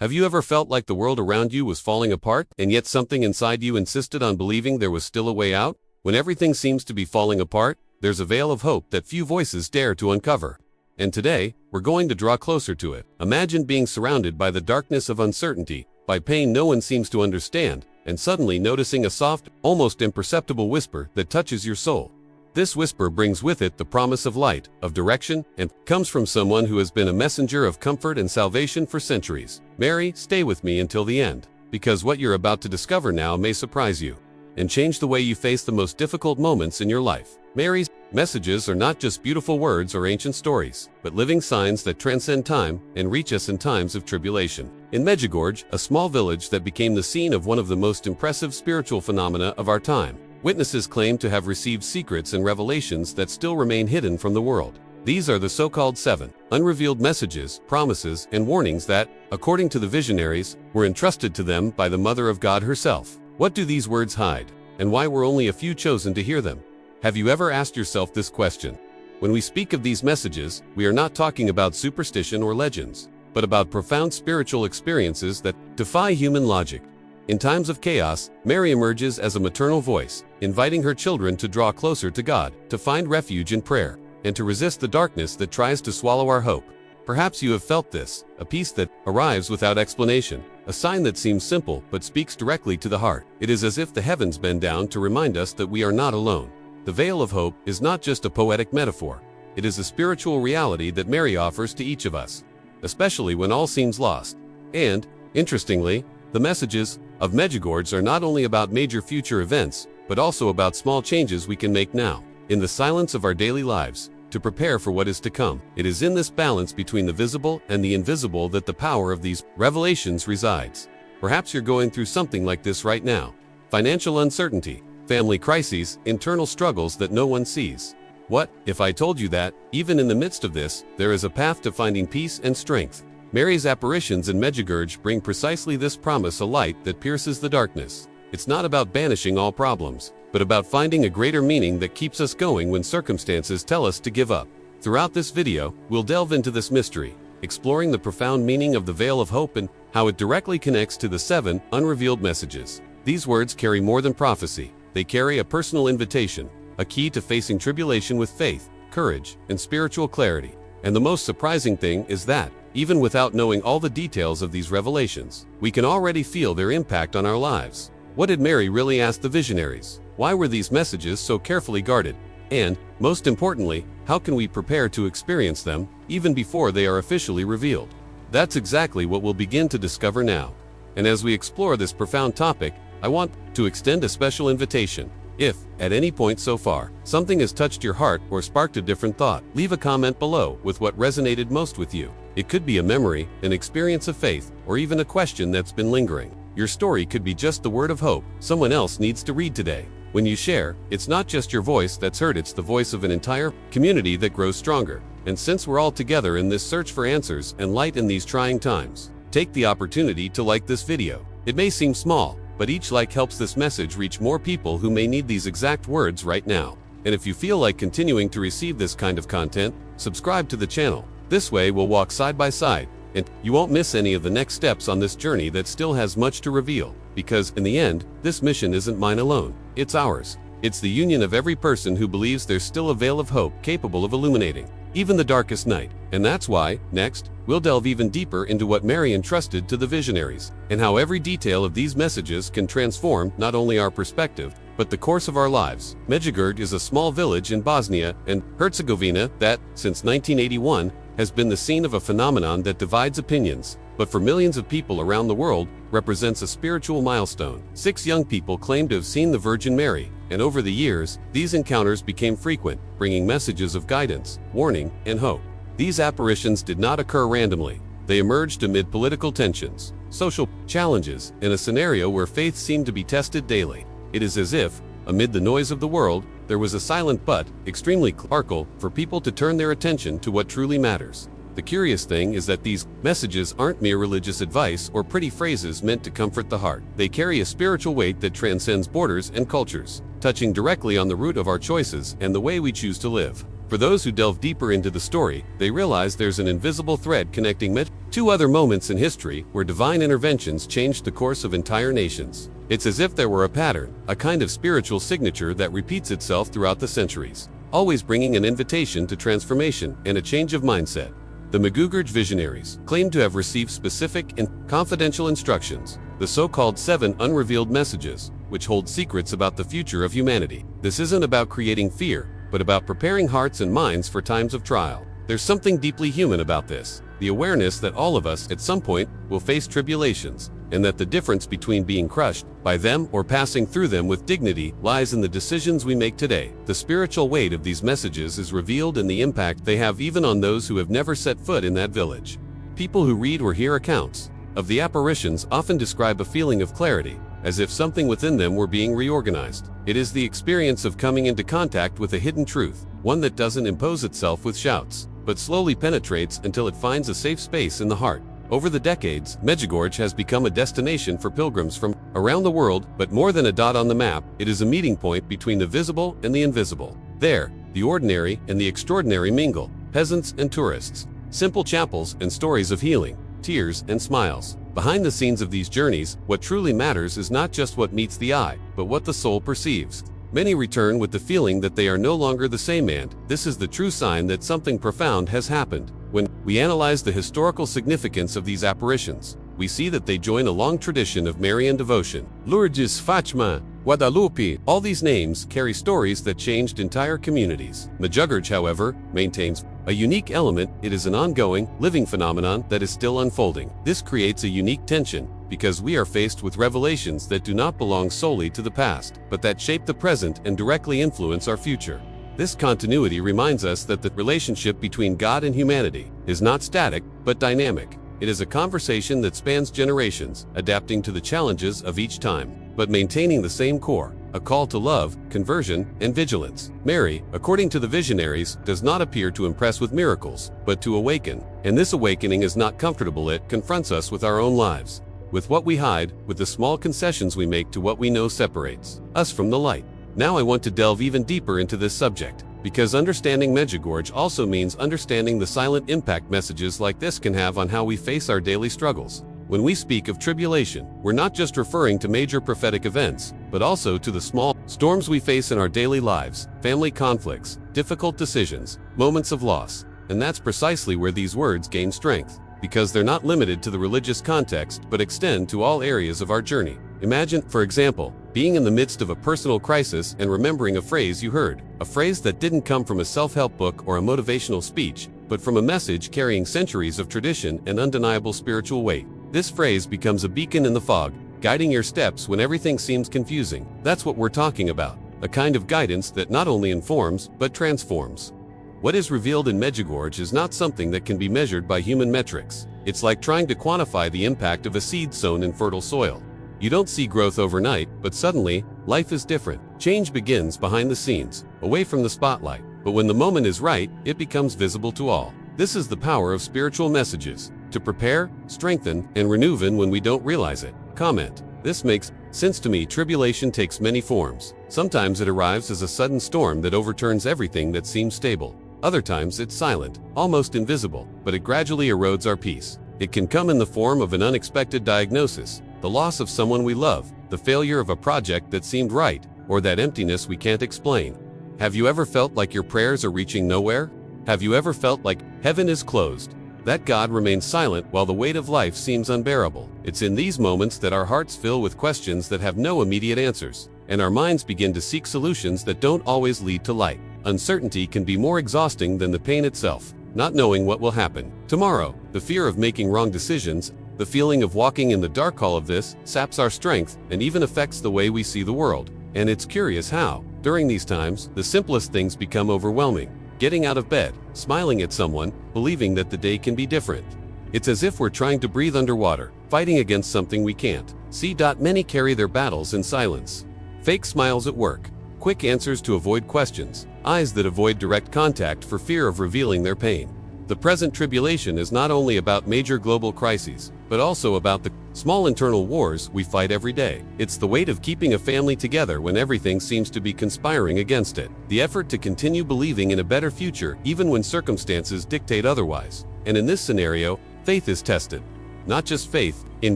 Have you ever felt like the world around you was falling apart, and yet something inside you insisted on believing there was still a way out? When everything seems to be falling apart, there's a veil of hope that few voices dare to uncover. And today, we're going to draw closer to it. Imagine being surrounded by the darkness of uncertainty, by pain no one seems to understand, and suddenly noticing a soft, almost imperceptible whisper that touches your soul. This whisper brings with it the promise of light, of direction, and comes from someone who has been a messenger of comfort and salvation for centuries. Mary, stay with me until the end, because what you're about to discover now may surprise you and change the way you face the most difficult moments in your life. Mary's messages are not just beautiful words or ancient stories, but living signs that transcend time and reach us in times of tribulation. In Medjugorje, a small village that became the scene of one of the most impressive spiritual phenomena of our time, witnesses claim to have received secrets and revelations that still remain hidden from the world. These are the so-called 7 unrevealed messages, promises, and warnings that, according to the visionaries, were entrusted to them by the Mother of God herself. What do these words hide, and why were only a few chosen to hear them? Have you ever asked yourself this question? When we speak of these messages, we are not talking about superstition or legends, but about profound spiritual experiences that defy human logic. In times of chaos, Mary emerges as a maternal voice, inviting her children to draw closer to God, to find refuge in prayer, and to resist the darkness that tries to swallow our hope. Perhaps you have felt this, a peace that arrives without explanation, a sign that seems simple but speaks directly to the heart. It is as if the heavens bend down to remind us that we are not alone. The veil of hope is not just a poetic metaphor. It is a spiritual reality that Mary offers to each of us, especially when all seems lost. And, interestingly, the messages of Medjugorje are not only about major future events, but also about small changes we can make now, in the silence of our daily lives, to prepare for what is to come. It is in this balance between the visible and the invisible that the power of these revelations resides. Perhaps you're going through something like this right now: financial uncertainty, family crises, internal struggles that no one sees. What if I told you that, even in the midst of this, there is a path to finding peace and strength? Mary's apparitions in Medjugorje bring precisely this promise, a light that pierces the darkness. It's not about banishing all problems, but about finding a greater meaning that keeps us going when circumstances tell us to give up. Throughout this video, we'll delve into this mystery, exploring the profound meaning of the veil of hope and how it directly connects to the 7 unrevealed messages. These words carry more than prophecy. They carry a personal invitation, a key to facing tribulation with faith, courage, and spiritual clarity. And the most surprising thing is that, even without knowing all the details of these revelations, we can already feel their impact on our lives. What did Mary really ask the visionaries? Why were these messages so carefully guarded? And, most importantly, how can we prepare to experience them, even before they are officially revealed? That's exactly what we'll begin to discover now. And as we explore this profound topic, I want to extend a special invitation. If, at any point so far, something has touched your heart or sparked a different thought, leave a comment below with what resonated most with you. It could be a memory, an experience of faith, or even a question that's been lingering. Your story could be just the word of hope someone else needs to read today. When you share, it's not just your voice that's heard, it's the voice of an entire community that grows stronger. And since we're all together in this search for answers and light in these trying times, take the opportunity to like this video. It may seem small, but each like helps this message reach more people who may need these exact words right now. And if you feel like continuing to receive this kind of content, subscribe to the channel. This way we'll walk side by side, and you won't miss any of the next steps on this journey that still has much to reveal. Because, in the end, this mission isn't mine alone. It's ours. It's the union of every person who believes there's still a veil of hope capable of illuminating even the darkest night. And that's why, next, we'll delve even deeper into what Marian entrusted to the visionaries, and how every detail of these messages can transform not only our perspective, but the course of our lives. Medjugorje is a small village in Bosnia and Herzegovina that, since 1981, has been the scene of a phenomenon that divides opinions, but for millions of people around the world, represents a spiritual milestone. 6 young people claim to have seen the Virgin Mary, and over the years, these encounters became frequent, bringing messages of guidance, warning, and hope. These apparitions did not occur randomly. They emerged amid political tensions, social challenges, and a scenario where faith seemed to be tested daily. It is as if, amid the noise of the world, there was a silent but extremely sparkle for people to turn their attention to what truly matters. The curious thing is that these messages aren't mere religious advice or pretty phrases meant to comfort the heart. They carry a spiritual weight that transcends borders and cultures, touching directly on the root of our choices and the way we choose to live. For those who delve deeper into the story, they realize there's an invisible thread connecting Two other moments in history where divine interventions changed the course of entire nations. It's as if there were a pattern, a kind of spiritual signature that repeats itself throughout the centuries, always bringing an invitation to transformation and a change of mindset. The Medjugorje visionaries claimed to have received specific and confidential instructions, the so-called 7 unrevealed messages, which hold secrets about the future of humanity. This isn't about creating fear, but about preparing hearts and minds for times of trial. There's something deeply human about this, the awareness that all of us at some point will face tribulations, and that the difference between being crushed by them or passing through them with dignity lies in the decisions we make today. The spiritual weight of these messages is revealed in the impact they have even on those who have never set foot in that village. People who read or hear accounts of the apparitions often describe a feeling of clarity, as if something within them were being reorganized. It is the experience of coming into contact with a hidden truth, one that doesn't impose itself with shouts, but slowly penetrates until it finds a safe space in the heart. Over the decades, Medjugorje has become a destination for pilgrims from around the world, but more than a dot on the map, it is a meeting point between the visible and the invisible. There, the ordinary and the extraordinary mingle, peasants and tourists, simple chapels and stories of healing, tears and smiles. Behind the scenes of these journeys, what truly matters is not just what meets the eye, but what the soul perceives. Many return with the feeling that they are no longer the same, and this is the true sign that something profound has happened. When we analyze the historical significance of these apparitions, we see that they join a long tradition of Marian devotion. Lourdes, Fatima, Guadalupe, all these names carry stories that changed entire communities. Medjugorje, however, maintains a unique element. It is an ongoing, living phenomenon that is still unfolding. This creates a unique tension, because we are faced with revelations that do not belong solely to the past, but that shape the present and directly influence our future. This continuity reminds us that the relationship between God and humanity is not static, but dynamic. It is a conversation that spans generations, adapting to the challenges of each time, but maintaining the same core, a call to love, conversion, and vigilance. Mary, according to the visionaries, does not appear to impress with miracles, but to awaken. And this awakening is not comfortable. It confronts us with our own lives, with what we hide, with the small concessions we make to what we know separates us from the light. Now I want to delve even deeper into this subject, because understanding Medjugorje also means understanding the silent impact messages like this can have on how we face our daily struggles. When we speak of tribulation, we're not just referring to major prophetic events, but also to the small storms we face in our daily lives, family conflicts, difficult decisions, moments of loss. And that's precisely where these words gain strength, because they're not limited to the religious context but extend to all areas of our journey. Imagine, for example, being in the midst of a personal crisis and remembering a phrase you heard, a phrase that didn't come from a self-help book or a motivational speech, but from a message carrying centuries of tradition and undeniable spiritual weight. This phrase becomes a beacon in the fog, guiding your steps when everything seems confusing. That's what we're talking about, a kind of guidance that not only informs, but transforms. What is revealed in Medjugorje is not something that can be measured by human metrics. It's like trying to quantify the impact of a seed sown in fertile soil. You don't see growth overnight, but suddenly, life is different. Change begins behind the scenes, away from the spotlight. But when the moment is right, it becomes visible to all. This is the power of spiritual messages, to prepare, strengthen, and renew even when we don't realize it. Comment. This makes sense to me. Tribulation takes many forms. Sometimes it arrives as a sudden storm that overturns everything that seems stable. Other times it's silent, almost invisible, but it gradually erodes our peace. It can come in the form of an unexpected diagnosis, the loss of someone we love, the failure of a project that seemed right, or that emptiness we can't explain. Have you ever felt like your prayers are reaching nowhere? Have you ever felt like heaven is closed, that God remains silent while the weight of life seems unbearable? It's in these moments that our hearts fill with questions that have no immediate answers, and our minds begin to seek solutions that don't always lead to light. Uncertainty can be more exhausting than the pain itself, not knowing what will happen tomorrow. The fear of making wrong decisions, the feeling of walking in the dark, all of this saps our strength and even affects the way we see the world. And it's curious how, during these times, the simplest things become overwhelming. Getting out of bed, smiling at someone, believing that the day can be different. It's as if we're trying to breathe underwater, fighting against something we can't see. Many carry their battles in silence. Fake smiles at work, quick answers to avoid questions, eyes that avoid direct contact for fear of revealing their pain. The present tribulation is not only about major global crises, but also about the small internal wars we fight every day. It's the weight of keeping a family together when everything seems to be conspiring against it. The effort to continue believing in a better future even when circumstances dictate otherwise. And in this scenario, faith is tested. Not just faith in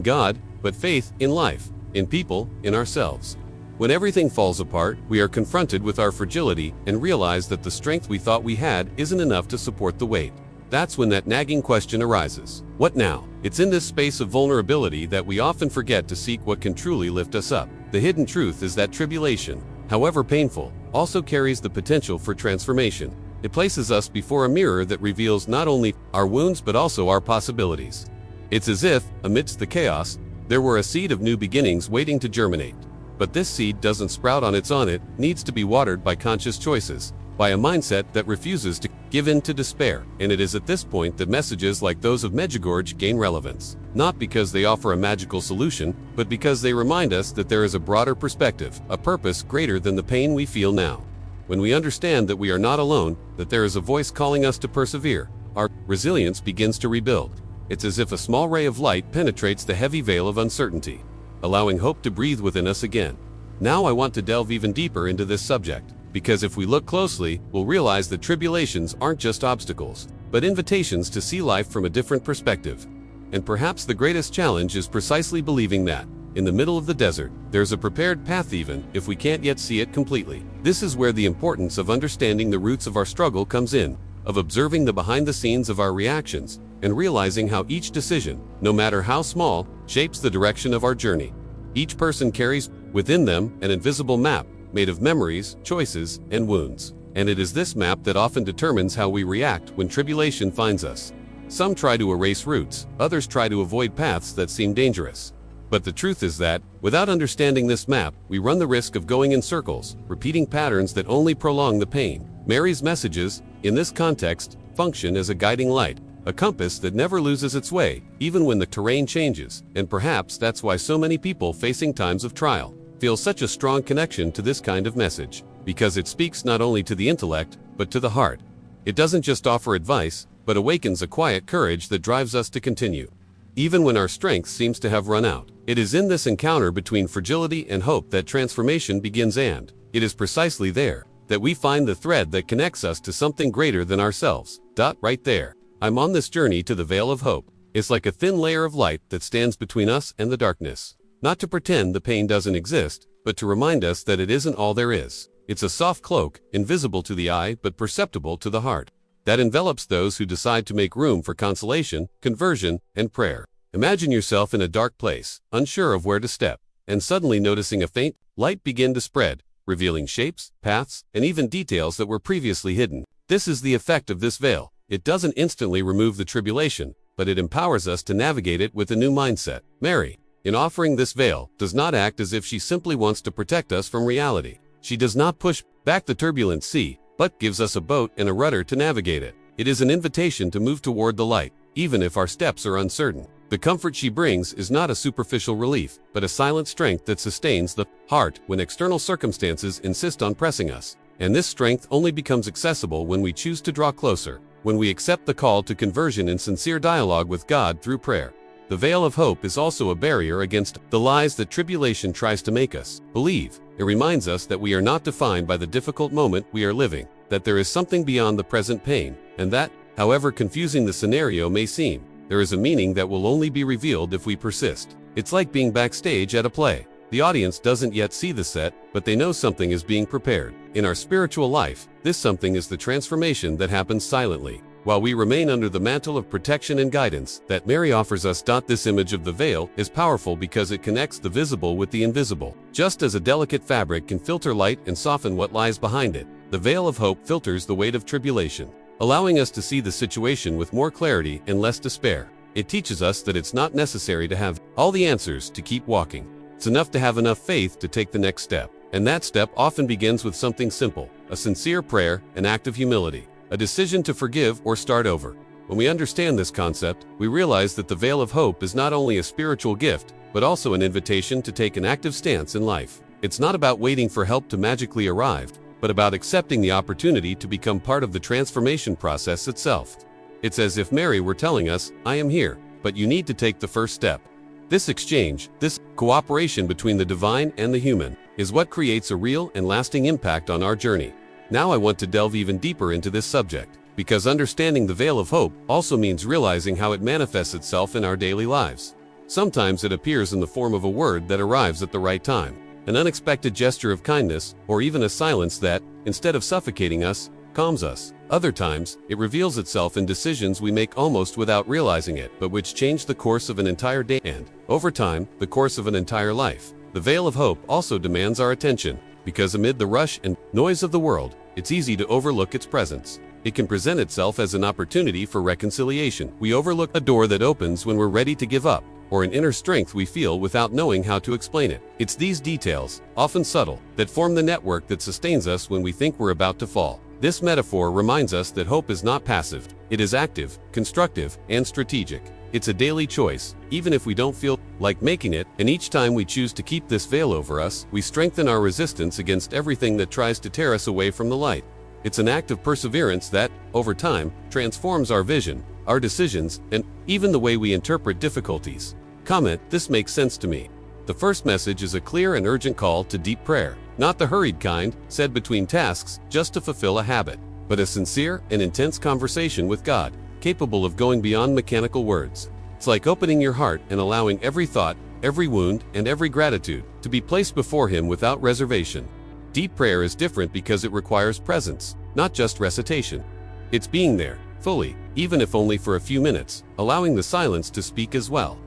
God, but faith in life, in people, in ourselves. When everything falls apart, we are confronted with our fragility and realize that the strength we thought we had isn't enough to support the weight. That's when that nagging question arises. What now? It's in this space of vulnerability that we often forget to seek what can truly lift us up. The hidden truth is that tribulation, however painful, also carries the potential for transformation. It places us before a mirror that reveals not only our wounds but also our possibilities. It's as if, amidst the chaos, there were a seed of new beginnings waiting to germinate. But this seed doesn't sprout on its own. It needs to be watered by conscious choices, by a mindset that refuses to give in to despair. And it is at this point that messages like those of Medjugorje gain relevance. Not because they offer a magical solution, but because they remind us that there is a broader perspective, a purpose greater than the pain we feel now. When we understand that we are not alone, that there is a voice calling us to persevere, our resilience begins to rebuild. It's as if a small ray of light penetrates the heavy veil of uncertainty, allowing hope to breathe within us again. Now I want to delve even deeper into this subject, because if we look closely, we'll realize that tribulations aren't just obstacles, but invitations to see life from a different perspective. And perhaps the greatest challenge is precisely believing that, in the middle of the desert, there's a prepared path even if we can't yet see it completely. This is where the importance of understanding the roots of our struggle comes in, of observing the behind the scenes of our reactions, and realizing how each decision, no matter how small, shapes the direction of our journey. Each person carries within them an invisible map, made of memories, choices, and wounds. And it is this map that often determines how we react when tribulation finds us. Some try to erase routes, others try to avoid paths that seem dangerous. But the truth is that, without understanding this map, we run the risk of going in circles, repeating patterns that only prolong the pain. Mary's messages, in this context, function as a guiding light, a compass that never loses its way, even when the terrain changes. And perhaps that's why so many people facing times of trial feel such a strong connection to this kind of message, because it speaks not only to the intellect, but to the heart. It doesn't just offer advice, but awakens a quiet courage that drives us to continue, even when our strength seems to have run out. It is in this encounter between fragility and hope that transformation begins, and it is precisely there that we find the thread that connects us to something greater than ourselves. Right there. I'm on this journey to the veil of hope. It's like a thin layer of light that stands between us and the darkness. Not to pretend the pain doesn't exist, but to remind us that it isn't all there is. It's a soft cloak, invisible to the eye but perceptible to the heart, that envelops those who decide to make room for consolation, conversion, and prayer. Imagine yourself in a dark place, unsure of where to step, and suddenly noticing a faint light begin to spread, revealing shapes, paths, and even details that were previously hidden. This is the effect of this veil. It doesn't instantly remove the tribulation, but it empowers us to navigate it with a new mindset. Mary, in offering this veil, does not act as if she simply wants to protect us from reality. She does not push back the turbulent sea, but gives us a boat and a rudder to navigate it. It is an invitation to move toward the light, even if our steps are uncertain. The comfort she brings is not a superficial relief, but a silent strength that sustains the heart when external circumstances insist on pressing us. And this strength only becomes accessible when we choose to draw closer, when we accept the call to conversion in sincere dialogue with God through prayer. The veil of hope is also a barrier against the lies that tribulation tries to make us believe. It reminds us that we are not defined by the difficult moment we are living, that there is something beyond the present pain, and that, however confusing the scenario may seem, there is a meaning that will only be revealed if we persist. It's like being backstage at a play. The audience doesn't yet see the set, but they know something is being prepared. In our spiritual life, this something is the transformation that happens silently, while we remain under the mantle of protection and guidance that Mary offers us. This image of the veil is powerful because it connects the visible with the invisible. Just as a delicate fabric can filter light and soften what lies behind it, the veil of hope filters the weight of tribulation, allowing us to see the situation with more clarity and less despair. It teaches us that it's not necessary to have all the answers to keep walking. It's enough to have enough faith to take the next step. And that step often begins with something simple, a sincere prayer, an act of humility, a decision to forgive or start over. When we understand this concept, we realize that the veil of hope is not only a spiritual gift, but also an invitation to take an active stance in life. It's not about waiting for help to magically arrive, but about accepting the opportunity to become part of the transformation process itself. It's as if Mary were telling us, I am here, but you need to take the first step. This exchange, this cooperation between the divine and the human, is what creates a real and lasting impact on our journey. Now I want to delve even deeper into this subject, because understanding the veil of hope also means realizing how it manifests itself in our daily lives. Sometimes it appears in the form of a word that arrives at the right time, an unexpected gesture of kindness, or even a silence that, instead of suffocating us, calms us. Other times, it reveals itself in decisions we make almost without realizing it, but which change the course of an entire day and, over time, the course of an entire life. The veil of hope also demands our attention, because amid the rush and noise of the world, it's easy to overlook its presence. It can present itself as an opportunity for reconciliation. We overlook a door that opens when we're ready to give up, or an inner strength we feel without knowing how to explain it. It's these details, often subtle, that form the network that sustains us when we think we're about to fall. This metaphor reminds us that hope is not passive. It is active, constructive, and strategic. It's a daily choice, even if we don't feel like making it, and each time we choose to keep this veil over us, we strengthen our resistance against everything that tries to tear us away from the light. It's an act of perseverance that, over time, transforms our vision, our decisions, and even the way we interpret difficulties. Comment, this makes sense to me. The first message is a clear and urgent call to deep prayer. Not the hurried kind, said between tasks, just to fulfill a habit, but a sincere and intense conversation with God, capable of going beyond mechanical words. It's like opening your heart and allowing every thought, every wound, and every gratitude to be placed before Him without reservation. Deep prayer is different because it requires presence, not just recitation. It's being there, fully, even if only for a few minutes, allowing the silence to speak as well.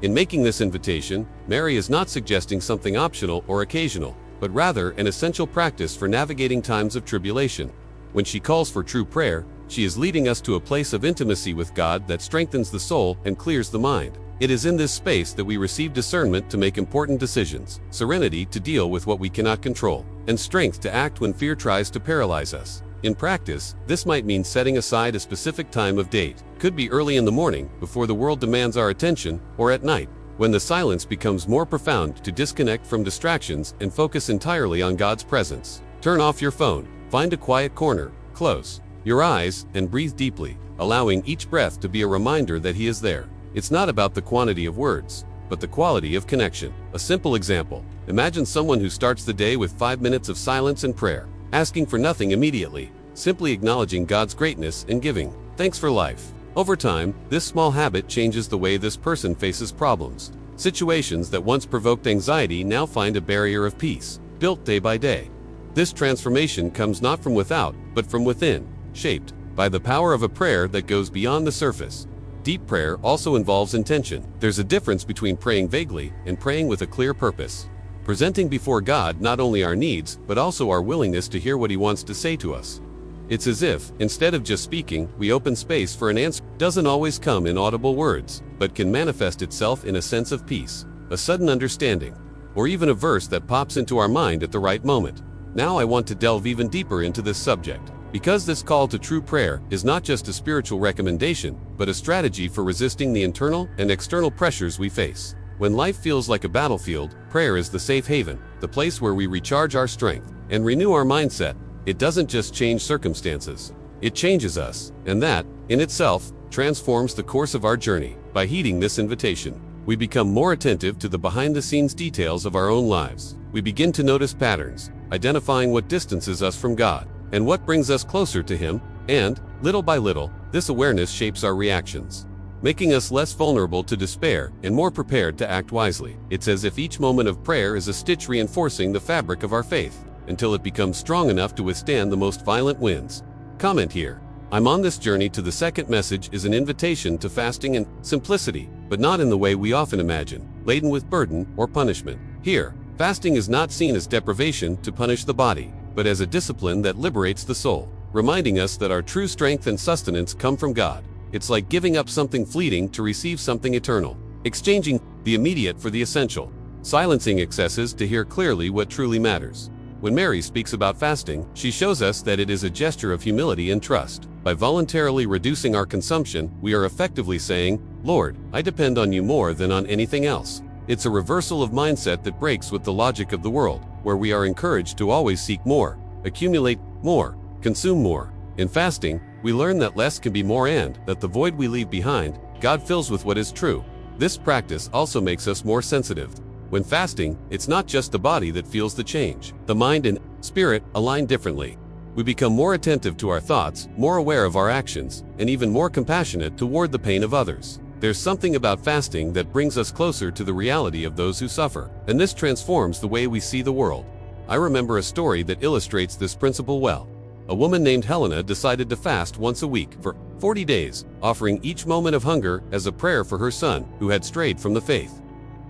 In making this invitation, Mary is not suggesting something optional or occasional, but rather an essential practice for navigating times of tribulation. When she calls for true prayer, she is leading us to a place of intimacy with God that strengthens the soul and clears the mind. It is in this space that we receive discernment to make important decisions, serenity to deal with what we cannot control, and strength to act when fear tries to paralyze us. In practice, this might mean setting aside a specific time of date. Could be early in the morning, before the world demands our attention, or at night, when the silence becomes more profound, to disconnect from distractions and focus entirely on God's presence. Turn off your phone, find a quiet corner, close your eyes, and breathe deeply, allowing each breath to be a reminder that He is there. It's not about the quantity of words, but the quality of connection. A simple example: imagine someone who starts the day with 5 minutes of silence and prayer, asking for nothing immediately, simply acknowledging God's greatness and giving thanks for life. Over time, this small habit changes the way this person faces problems. Situations that once provoked anxiety now find a barrier of peace, built day by day. This transformation comes not from without, but from within, shaped by the power of a prayer that goes beyond the surface. Deep prayer also involves intention. There's a difference between praying vaguely and praying with a clear purpose, presenting before God not only our needs, but also our willingness to hear what He wants to say to us. It's as if, instead of just speaking, we open space for an answer. Doesn't always come in audible words, but can manifest itself in a sense of peace, a sudden understanding, or even a verse that pops into our mind at the right moment. Now I want to delve even deeper into this subject, because this call to true prayer is not just a spiritual recommendation, but a strategy for resisting the internal and external pressures we face. When life feels like a battlefield, prayer is the safe haven, the place where we recharge our strength and renew our mindset. It doesn't just change circumstances, it changes us, and that, in itself, transforms the course of our journey. By heeding this invitation, we become more attentive to the behind-the-scenes details of our own lives. We begin to notice patterns, identifying what distances us from God, and what brings us closer to Him, and, little by little, this awareness shapes our reactions, making us less vulnerable to despair and more prepared to act wisely. It's as if each moment of prayer is a stitch reinforcing the fabric of our faith, until it becomes strong enough to withstand the most violent winds. Comment here: I'm on this journey to the second message is an invitation to fasting and simplicity, but not in the way we often imagine, laden with burden or punishment. Here, fasting is not seen as deprivation to punish the body, but as a discipline that liberates the soul, reminding us that our true strength and sustenance come from God. It's like giving up something fleeting to receive something eternal, exchanging the immediate for the essential, silencing excesses to hear clearly what truly matters. When Mary speaks about fasting, she shows us that it is a gesture of humility and trust. By voluntarily reducing our consumption, we are effectively saying, "Lord, I depend on you more than on anything else." It's a reversal of mindset that breaks with the logic of the world, where we are encouraged to always seek more, accumulate more, consume more. In fasting, we learn that less can be more and that the void we leave behind, God fills with what is true. This practice also makes us more sensitive. When fasting, it's not just the body that feels the change. The mind and spirit align differently. We become more attentive to our thoughts, more aware of our actions, and even more compassionate toward the pain of others. There's something about fasting that brings us closer to the reality of those who suffer, and this transforms the way we see the world. I remember a story that illustrates this principle well. A woman named Helena decided to fast once a week for 40 days, offering each moment of hunger as a prayer for her son, who had strayed from the faith.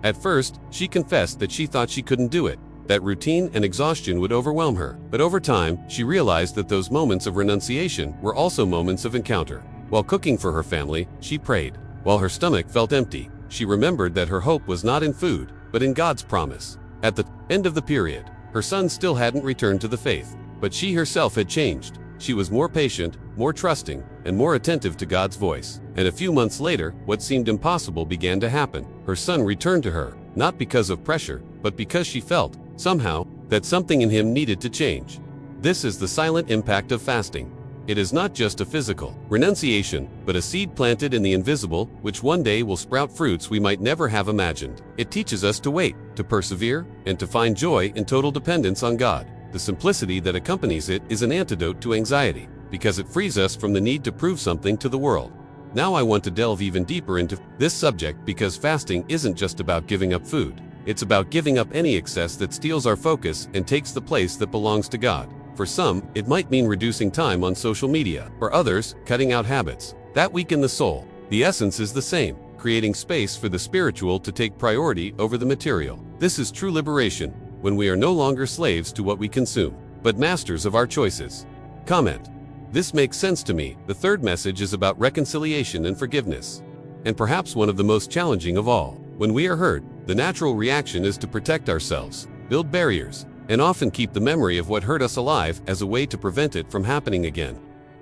At first, she confessed that she thought she couldn't do it, that routine and exhaustion would overwhelm her. But over time, she realized that those moments of renunciation were also moments of encounter. While cooking for her family, she prayed. While her stomach felt empty, she remembered that her hope was not in food, but in God's promise. At the end of the period, her son still hadn't returned to the faith, but she herself had changed. She was more patient, more trusting, and more attentive to God's voice. And a few months later, what seemed impossible began to happen. Her son returned to her, not because of pressure, but because she felt, somehow, that something in him needed to change. This is the silent impact of fasting. It is not just a physical renunciation, but a seed planted in the invisible, which one day will sprout fruits we might never have imagined. It teaches us to wait, to persevere, and to find joy in total dependence on God. The simplicity that accompanies it is an antidote to anxiety, because it frees us from the need to prove something to the world. Now I want to delve even deeper into this subject because fasting isn't just about giving up food. It's about giving up any excess that steals our focus and takes the place that belongs to God. For some, it might mean reducing time on social media. For others, cutting out habits that weaken the soul. The essence is the same, creating space for the spiritual to take priority over the material. This is true liberation, when we are no longer slaves to what we consume, but masters of our choices. Comment. This makes sense to me. The third message is about reconciliation and forgiveness. And perhaps one of the most challenging of all. When we are hurt, the natural reaction is to protect ourselves, build barriers, and often keep the memory of what hurt us alive as a way to prevent it from happening again.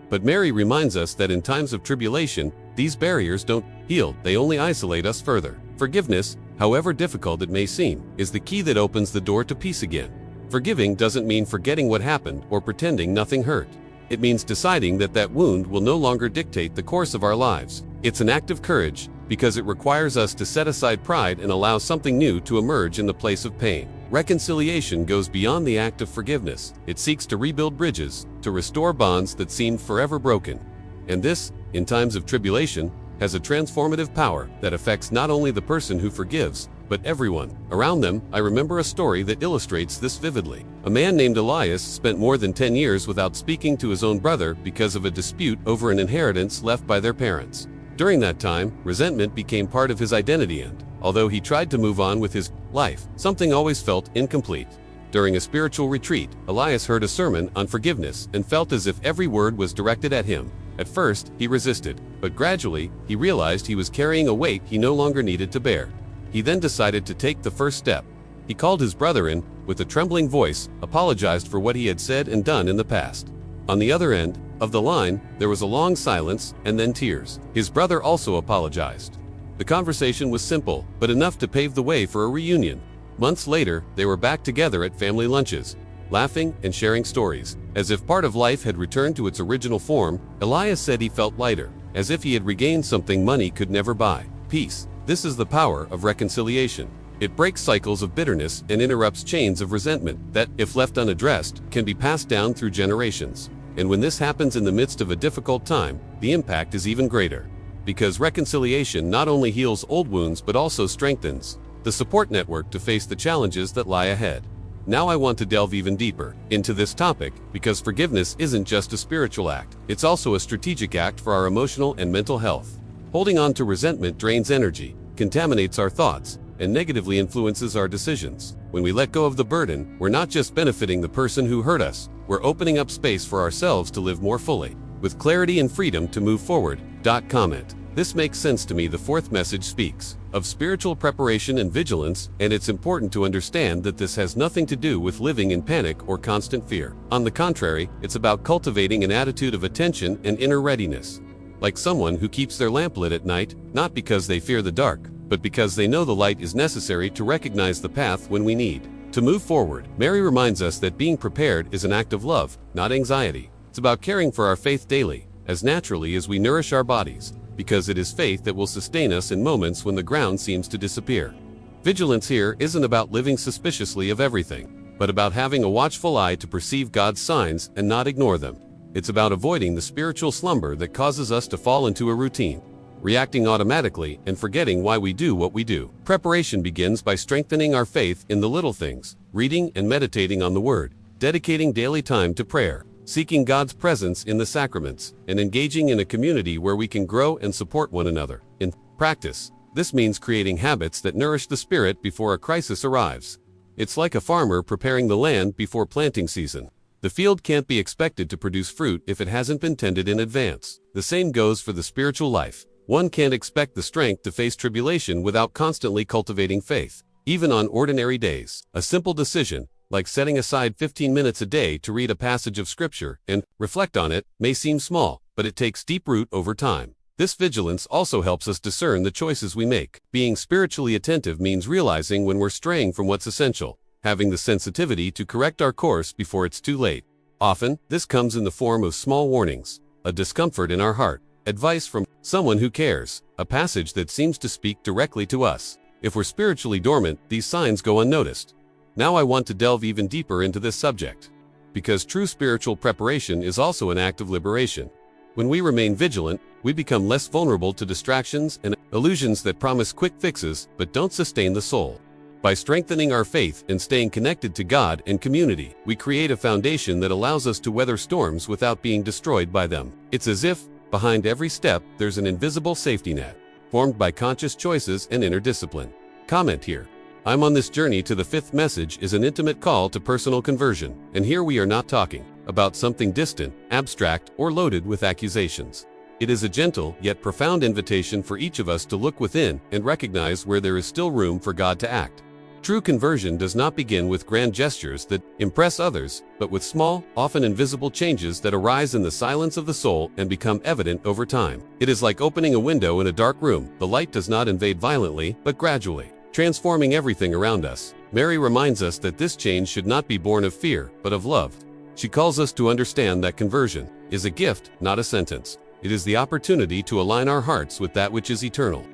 But Mary reminds us that in times of tribulation, these barriers don't heal, they only isolate us further. Forgiveness, however difficult it may seem, is the key that opens the door to peace again. Forgiving doesn't mean forgetting what happened or pretending nothing hurt. It means deciding that that wound will no longer dictate the course of our lives. It's an act of courage, because it requires us to set aside pride and allow something new to emerge in the place of pain. Reconciliation goes beyond the act of forgiveness. It seeks to rebuild bridges, to restore bonds that seemed forever broken. And this, in times of tribulation, has a transformative power that affects not only the person who forgives, but everyone around them. I remember a story that illustrates this vividly. A man named Elias spent more than 10 years without speaking to his own brother because of a dispute over an inheritance left by their parents. During that time, resentment became part of his identity and, although he tried to move on with his life, something always felt incomplete. During a spiritual retreat, Elias heard a sermon on forgiveness and felt as if every word was directed at him. At first, he resisted, but gradually, he realized he was carrying a weight he no longer needed to bear. He then decided to take the first step. He called his brother in, with a trembling voice, apologized for what he had said and done in the past. On the other end of the line, there was a long silence and then tears. His brother also apologized. The conversation was simple, but enough to pave the way for a reunion. Months later, they were back together at family lunches, laughing and sharing stories. As if part of life had returned to its original form, Elias said he felt lighter, as if he had regained something money could never buy: peace. This is the power of reconciliation. It breaks cycles of bitterness and interrupts chains of resentment that, if left unaddressed, can be passed down through generations. And when this happens in the midst of a difficult time, the impact is even greater. Because reconciliation not only heals old wounds but also strengthens the support network to face the challenges that lie ahead. Now I want to delve even deeper into this topic, because forgiveness isn't just a spiritual act, it's also a strategic act for our emotional and mental health. Holding on to resentment drains energy, contaminates our thoughts, and negatively influences our decisions. When we let go of the burden, we're not just benefiting the person who hurt us, we're opening up space for ourselves to live more fully, with clarity and freedom to move forward. Comment. This makes sense to me. The fourth message speaks of spiritual preparation and vigilance, and it's important to understand that this has nothing to do with living in panic or constant fear. On the contrary, it's about cultivating an attitude of attention and inner readiness. Like someone who keeps their lamp lit at night, not because they fear the dark, but because they know the light is necessary to recognize the path when we need to move forward. Mary reminds us that being prepared is an act of love, not anxiety. It's about caring for our faith daily, as naturally as we nourish our bodies, because it is faith that will sustain us in moments when the ground seems to disappear. Vigilance here isn't about living suspiciously of everything. but about having a watchful eye to perceive God's signs and not ignore them. It's about avoiding the spiritual slumber that causes us to fall into a routine, reacting automatically and forgetting why we do what we do. Preparation begins by strengthening our faith in the little things, reading and meditating on the Word, dedicating daily time to prayer, seeking God's presence in the sacraments, and engaging in a community where we can grow and support one another. In practice, this means creating habits that nourish the spirit before a crisis arrives. It's like a farmer preparing the land before planting season. The field can't be expected to produce fruit if it hasn't been tended in advance. The same goes for the spiritual life. One can't expect the strength to face tribulation without constantly cultivating faith. Even on ordinary days, a simple decision, like setting aside 15 minutes a day to read a passage of Scripture and reflect on it, may seem small, but it takes deep root over time. This vigilance also helps us discern the choices we make. Being spiritually attentive means realizing when we're straying from what's essential, having the sensitivity to correct our course before it's too late. Often, this comes in the form of small warnings, a discomfort in our heart, advice from someone who cares, a passage that seems to speak directly to us. If we're spiritually dormant, these signs go unnoticed. Now I want to delve even deeper into this subject, because true spiritual preparation is also an act of liberation. When we remain vigilant, we become less vulnerable to distractions and illusions that promise quick fixes but don't sustain the soul. By strengthening our faith and staying connected to God and community, we create a foundation that allows us to weather storms without being destroyed by them. It's as if, behind every step, there's an invisible safety net, formed by conscious choices and inner discipline. Comment here. I'm on this journey to the fifth message is an intimate call to personal conversion, and here we are not talking about something distant, abstract, or loaded with accusations. It is a gentle yet profound invitation for each of us to look within and recognize where there is still room for God to act. True conversion does not begin with grand gestures that impress others, but with small, often invisible changes that arise in the silence of the soul and become evident over time. It is like opening a window in a dark room. The light does not invade violently, but gradually, transforming everything around us. Mary reminds us that this change should not be born of fear, but of love. She calls us to understand that conversion is a gift, not a sentence. It is the opportunity to align our hearts with that which is eternal,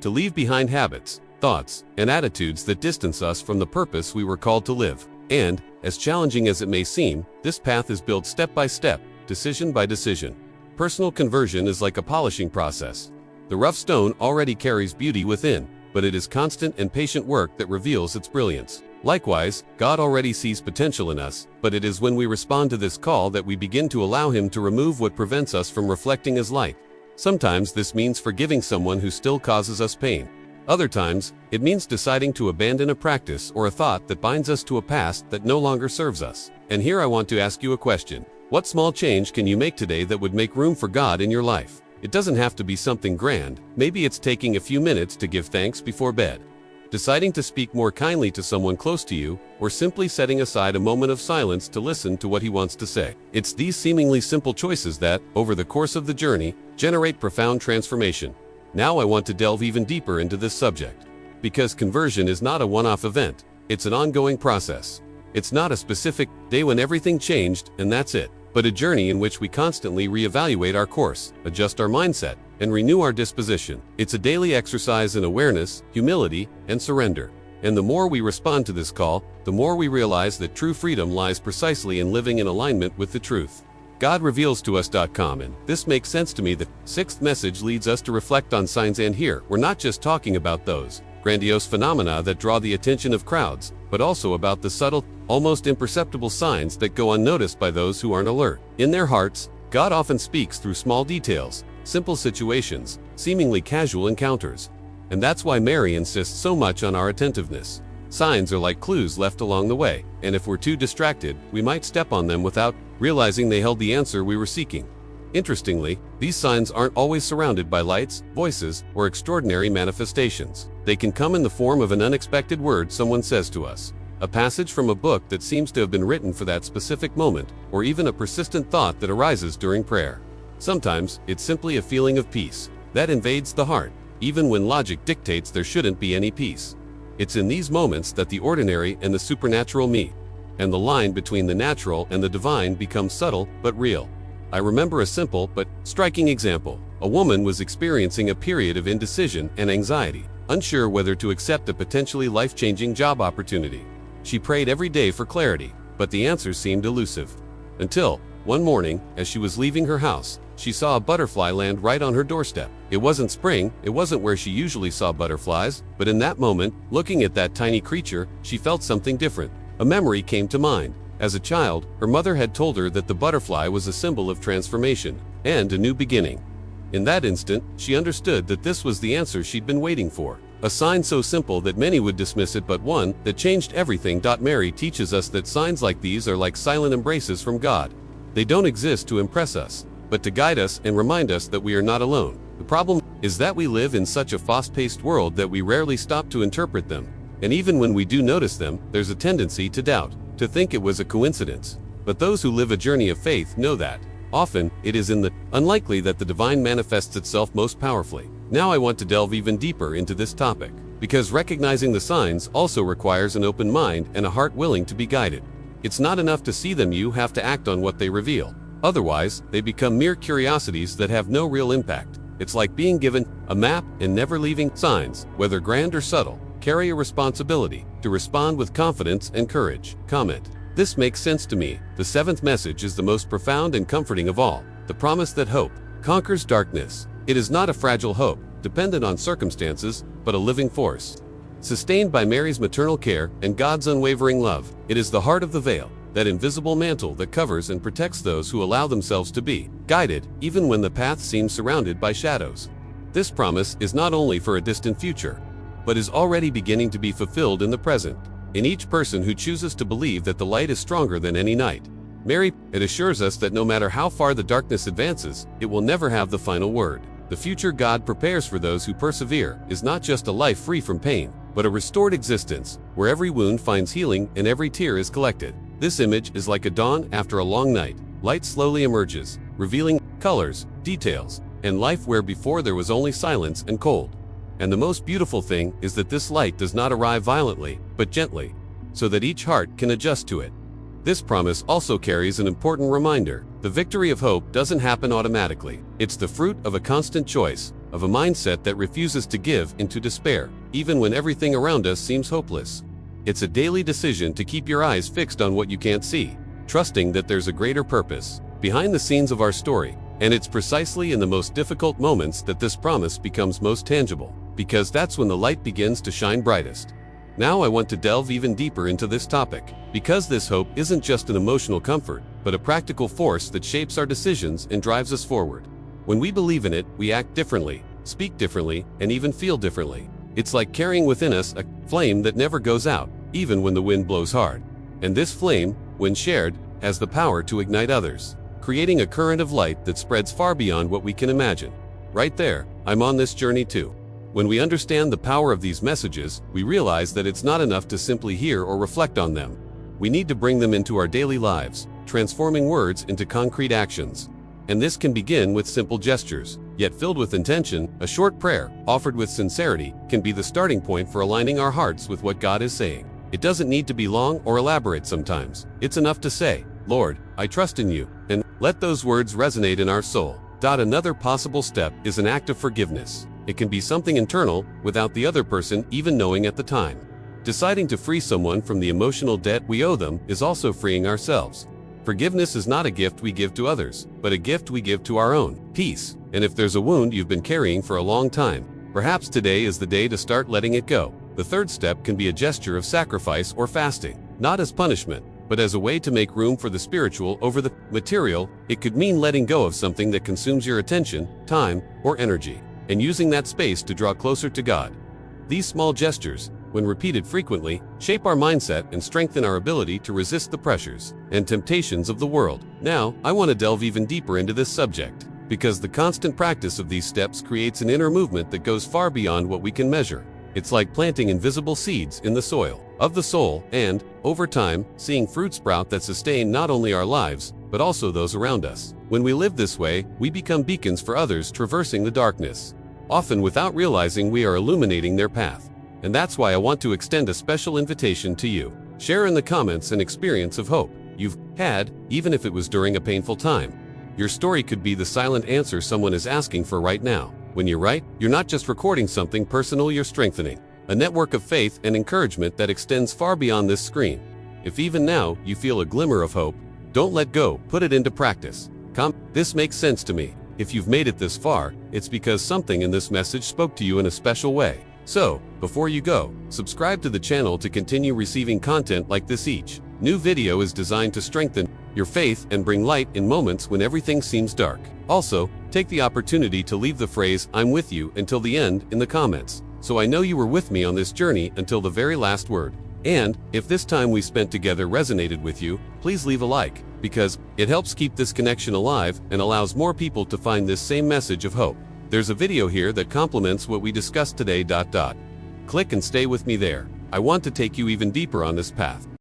to leave behind habits, thoughts, and attitudes that distance us from the purpose we were called to live. And, as challenging as it may seem, this path is built step by step, decision by decision. Personal conversion is like a polishing process. The rough stone already carries beauty within, but it is constant and patient work that reveals its brilliance. Likewise, God already sees potential in us, but it is when we respond to this call that we begin to allow Him to remove what prevents us from reflecting His light. Sometimes this means forgiving someone who still causes us pain. Other times, it means deciding to abandon a practice or a thought that binds us to a past that no longer serves us. And here I want to ask you a question. What small change can you make today that would make room for God in your life? It doesn't have to be something grand. Maybe it's taking a few minutes to give thanks before bed, deciding to speak more kindly to someone close to you, or simply setting aside a moment of silence to listen to what He wants to say. It's these seemingly simple choices that, over the course of the journey, generate profound transformation. Now I want to delve even deeper into this subject, because conversion is not a one-off event. It's an ongoing process. It's not a specific day when everything changed and that's it, but a journey in which we constantly reevaluate our course, adjust our mindset, and renew our disposition. It's a daily exercise in awareness, humility, and surrender. And the more we respond to this call, the more we realize that true freedom lies precisely in living in alignment with the truth. GodReveals2us.com, and this makes sense to me. The sixth message leads us to reflect on signs, and here, we're not just talking about those grandiose phenomena that draw the attention of crowds, but also about the subtle, almost imperceptible signs that go unnoticed by those who aren't alert. In their hearts, God often speaks through small details, simple situations, seemingly casual encounters. And that's why Mary insists so much on our attentiveness. Signs are like clues left along the way, and if we're too distracted, we might step on them without realizing they held the answer we were seeking. Interestingly, these signs aren't always surrounded by lights, voices, or extraordinary manifestations. They can come in the form of an unexpected word someone says to us, a passage from a book that seems to have been written for that specific moment, or even a persistent thought that arises during prayer. Sometimes, it's simply a feeling of peace that invades the heart, even when logic dictates there shouldn't be any peace. It's in these moments that the ordinary and the supernatural meet, and the line between the natural and the divine becomes subtle but real. I remember a simple but striking example. A woman was experiencing a period of indecision and anxiety, unsure whether to accept a potentially life-changing job opportunity. She prayed every day for clarity, but the answers seemed elusive. Until, one morning, as she was leaving her house, she saw a butterfly land right on her doorstep. It wasn't spring, it wasn't where she usually saw butterflies, but in that moment, looking at that tiny creature, she felt something different. A memory came to mind. As a child, her mother had told her that the butterfly was a symbol of transformation and a new beginning. In that instant, she understood that this was the answer she'd been waiting for. A sign so simple that many would dismiss it, but one that changed everything. Mary teaches us that signs like these are like silent embraces from God. They don't exist to impress us, but to guide us and remind us that we are not alone. The problem is that we live in such a fast-paced world that we rarely stop to interpret them. And even when we do notice them, there's a tendency to doubt, to think it was a coincidence. But those who live a journey of faith know that often, it is in the unlikely that the divine manifests itself most powerfully. Now I want to delve even deeper into this topic, because recognizing the signs also requires an open mind and a heart willing to be guided. It's not enough to see them, you have to act on what they reveal. Otherwise, they become mere curiosities that have no real impact. It's like being given a map and never leaving. Signs, whether grand or subtle, carry a responsibility to respond with confidence and courage. Comment. This makes sense to me. The seventh message is the most profound and comforting of all. The promise that hope conquers darkness. It is not a fragile hope, dependent on circumstances, but a living force. Sustained by Mary's maternal care and God's unwavering love, it is the heart of the veil, that invisible mantle that covers and protects those who allow themselves to be guided, even when the path seems surrounded by shadows. This promise is not only for a distant future, but is already beginning to be fulfilled in the present, in each person who chooses to believe that the light is stronger than any night. Mary, it assures us that no matter how far the darkness advances, it will never have the final word. The future God prepares for those who persevere is not just a life free from pain, but a restored existence, where every wound finds healing and every tear is collected. This image is like a dawn after a long night. Light slowly emerges, revealing colors, details, and life where before there was only silence and cold. And the most beautiful thing is that this light does not arrive violently, but gently, so that each heart can adjust to it. This promise also carries an important reminder. The victory of hope doesn't happen automatically. It's the fruit of a constant choice, of a mindset that refuses to give into despair, even when everything around us seems hopeless. It's a daily decision to keep your eyes fixed on what you can't see, trusting that there's a greater purpose behind the scenes of our story. And it's precisely in the most difficult moments that this promise becomes most tangible, because that's when the light begins to shine brightest. Now I want to delve even deeper into this topic, because this hope isn't just an emotional comfort, but a practical force that shapes our decisions and drives us forward. When we believe in it, we act differently, speak differently, and even feel differently. It's like carrying within us a flame that never goes out, even when the wind blows hard. And this flame, when shared, has the power to ignite others, creating a current of light that spreads far beyond what we can imagine. Right there, I'm on this journey too. When we understand the power of these messages, we realize that it's not enough to simply hear or reflect on them. We need to bring them into our daily lives, transforming words into concrete actions. And this can begin with simple gestures, yet filled with intention. A short prayer, offered with sincerity, can be the starting point for aligning our hearts with what God is saying. It doesn't need to be long or elaborate sometimes. It's enough to say, "Lord, I trust in you," and let those words resonate in our soul. Another possible step is an act of forgiveness. It can be something internal, without the other person even knowing at the time. Deciding to free someone from the emotional debt we owe them is also freeing ourselves. Forgiveness is not a gift we give to others, but a gift we give to our own peace. And if there's a wound you've been carrying for a long time, perhaps today is the day to start letting it go. The third step can be a gesture of sacrifice or fasting, not as punishment, but as a way to make room for the spiritual over the material. It could mean letting go of something that consumes your attention, time, or energy, and using that space to draw closer to God. These small gestures, when repeated frequently, shape our mindset and strengthen our ability to resist the pressures and temptations of the world. Now, I want to delve even deeper into this subject, because the constant practice of these steps creates an inner movement that goes far beyond what we can measure. It's like planting invisible seeds in the soil of the soul and, over time, seeing fruit sprout that sustain not only our lives, but also those around us. When we live this way, we become beacons for others traversing the darkness. Often without realizing we are illuminating their path. And that's why I want to extend a special invitation to you. Share in the comments an experience of hope you've had, even if it was during a painful time. Your story could be the silent answer someone is asking for right now. When you write, you're not just recording something personal, you're strengthening a network of faith and encouragement that extends far beyond this screen. If even now you feel a glimmer of hope, don't let go, put it into practice. This makes sense to me. If you've made it this far, it's because something in this message spoke to you in a special way. So, before you go, subscribe to the channel to continue receiving content like this. Each new video is designed to strengthen your faith and bring light in moments when everything seems dark. Also, take the opportunity to leave the phrase "I'm with you" until the end in the comments, so I know you were with me on this journey until the very last word. And, if this time we spent together resonated with you, please leave a like, because it helps keep this connection alive and allows more people to find this same message of hope. There's a video here that complements what we discussed today. Click and stay with me there. I want to take you even deeper on this path.